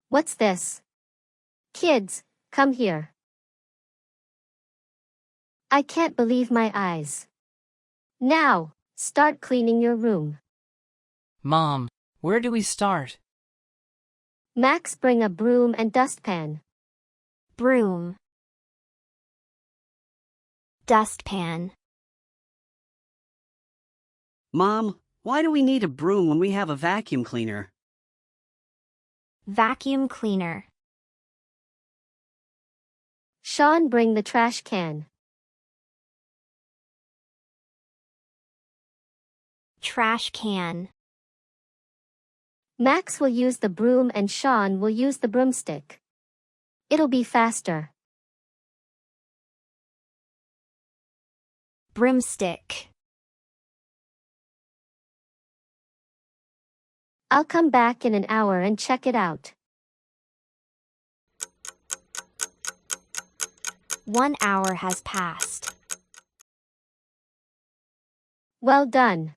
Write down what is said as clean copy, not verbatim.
What's this? Kids, come here. I can't believe my eyes. Now, start cleaning your room. Mom, where do we start? Max, bring a broom and dustpan. Broom. Dustpan. Mom, why do we need a broom when we have a vacuum cleaner? Vacuum cleaner. Sean, bring the trash can. Trash can. Max will use the broom and Sean will use the broomstick. It'll be faster. Broomstick. I'll come back in an hour and check it out. 1 hour has passed. Well done.